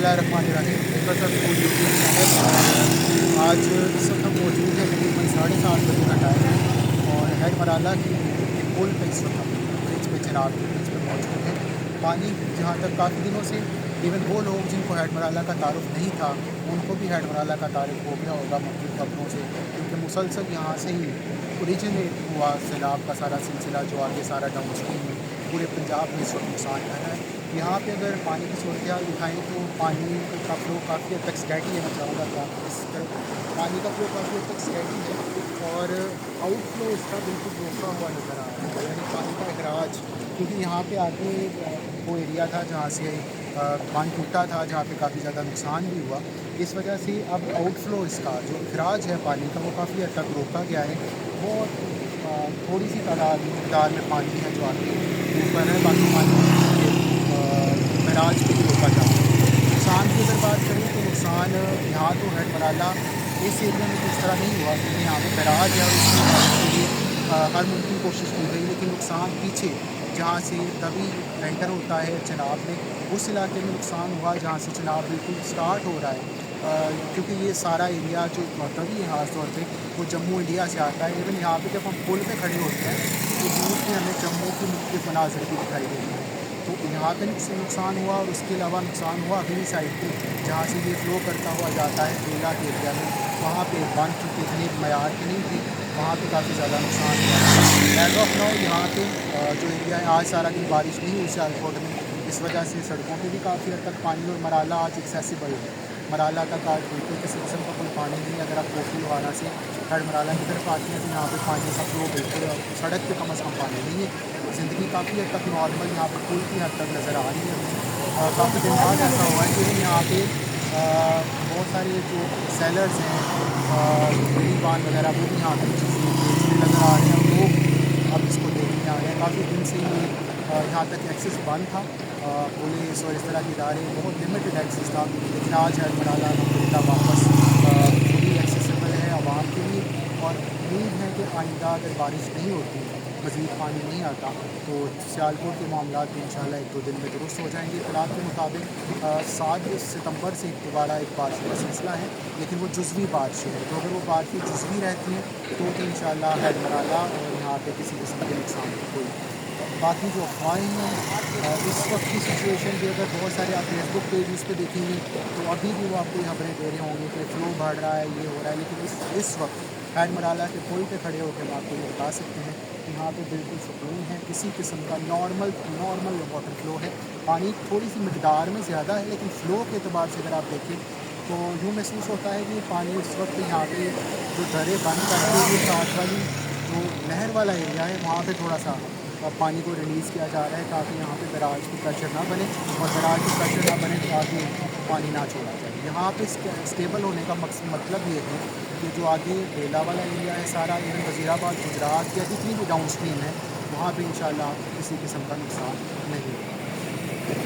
बिस्मिल्लाहिर्रहमानिर्रहीम। Food YouTube channel. आज इस वक्त हम मौजूद हैं तकरीबन 7:30 बजे का टाइम है और हैड मराला की पुल पे इस वक्त हम ब्रिज पे चिनाब के ब्रिज पे मौजूद हैं। पानी जहाँ तक काफ़ी दिनों से इवन वो लोग जिनको हैड मराला का तारुफ नहीं था उनको भी हैड मराला का तारुफ हो गया होगा मुख्तलिफ खबरों से, क्योंकि मुसलसल यहाँ से ही ओरिजिनेट हुआ सैलाब का सारा सिलसिला जो आगे सारा डाउन स्ट्रीम में पूरे पंजाब में इस वक्त नुकसान कर रहा है। यहाँ पे अगर पानी की सूरत हाल दिखाएँ तो पानी का फ्लो काफ़ी हद तक स्टडी है। मैं चाहूँगा कि आप इस तरफ पानी का फ्लो काफ़ी हद तक स्टडी है और आउटफ्लो इसका बिल्कुल रोका हुआ नज़र आ रहा है, यानी पानी का अखराज, क्योंकि यहाँ पे आगे वो एरिया था जहाँ से बांध टूटा था, जहाँ पे काफ़ी ज़्यादा नुकसान भी हुआ। इस वजह से अब आउटफ्लो इसका जो अखराज है पानी का वो काफ़ी हद तक रोका गया है। बहुत थोड़ी सी तादाद मकदार में पानी है जो आगे ऊपर है, बाकी पानी महराज के लिए रोका जाता है। नुकसान की अगर बात करें तो नुकसान यहाँ तो हैड मराला इस एरिया में इस तरह नहीं हुआ, क्योंकि यहाँ पे महराज है और उसके लिए हर मुमकिन कोशिश की गई, लेकिन नुकसान पीछे जहाँ से तभी एंटर होता है चिनाब में, उस इलाके में नुकसान हुआ जहाँ से चिनाब बिल्कुल स्टार्ट हो रहा है। क्योंकि ये सारा एरिया जो तभी है ख़ास तौर पे वो जम्मू इंडिया से आता है। इवन यहाँ पे जब हम पुल पे खड़े होते हैं तो दूर में हमें जम्मू की मुख्तलिफ मनाज़िर भी दिखाई देती हैं। तो यहाँ पे नुकसान हुआ और उसके अलावा नुकसान हुआ अगली साइड पे जहाँ से ये फ्लो करता हुआ जाता है बेला के एरिया में, वहाँ पे बांध की इतनी मयार की नहीं थी, वहाँ पे काफ़ी ज़्यादा नुकसान हुआ। एज ऑफ नाउ यहाँ पे जो एरिया है आज सारा दिन बारिश नहीं हुई सियालकोट में, इस वजह से सड़कों पे भी काफ़ी हद तक पानी और मराला आज एक्सेसिबल है। मराला तक आज बिल्कुल किसी किस्म का कोई पानी नहीं है। अगर आप कोठी लोहाना से हेड मराला की तरफ आते हैं तो यहाँ पे पानी का फ्लो बिल्कुल सड़क पे कम अज़ कम पानी नहीं है। ज़िंदगी काफ़ी हद तक नॉर्मल यहाँ पे पुल की हद तक नज़र आ रही है। काफ़ी दिन बाद ऐसा हुआ है कि यहाँ पे बहुत सारे जो सेलर्स हैं बिजली पान वगैरह वो भी यहाँ पे चीज़ें बेचते नज़र आ रहे हैं। लोग अब इसको देखने आ रहे हैं। काफ़ी दिन से ये यहाँ तक एक्सेस बंद था, पुलिस और इस तरह के इदारे बहुत लिमिटेड एक्सेस था, लेकिन आज हैड मराला अलहम्दुलिल्लाह वापस फुली एक्सेसिबल है आवाम के लिए। और उम्मीद है कि आइंदा अगर बारिश नहीं होती, मज़ीद पानी नहीं आता, तो सियालकोट के मामला भी इंशाल्लाह 1-2 दिन में दुरुस्त हो जाएंगे। इत्तलात के मुताबिक 7 सितंबर से दोबारा एक बारिश का सिलसिला है, लेकिन वो जुज़वी बारिश है। तो अगर वो बारिशें जुज़वी रहती हैं तो इंशाल्लाह हैड मराला और यहाँ पे किसी किस्म के नुकसान की कोई बाकी जो अफवाहें हैं इस वक्त की सिचुएशन भी अगर बहुत सारे आप फेसबुक पेजेस पे देखेंगे तो अभी भी वो आपको खबरें दे रहे होंगे कि फ़्लो बढ़ रहा है, ये हो रहा है, लेकिन इस वक्त हैड मराला के पुल पे खड़े होकर हम आपको ये बता सकते हैं कि यहाँ पे बिल्कुल सुकून है, किसी किस्म का नॉर्मल वाटर फ्लो है। पानी थोड़ी सी मकदार में ज़्यादा है, लेकिन फ़्लो के अतबार से अगर आप देखें तो यूँ महसूस होता है कि पानी इस वक्त यहाँ पे जो दरें बंद करके ये साथ वाली जो नहर वाला एरिया है वहाँ पे थोड़ा सा पानी को रिलीज़ किया जा रहा है, ताकि यहाँ पे दराज की प्रेशर ना बने, और दराज की प्रेशर ना बने तो आगे पानी ना छोड़ा जाए। यहाँ पे स्टेबल होने का मतलब ये है कि जो आगे बेला वाला एरिया है सारा, यानी वज़ीराबाद गुजरात या जितनी भी डाउन स्ट्रीम है, वहाँ पे इंशाल्लाह किसी किस्म का नुकसान नहीं होगा।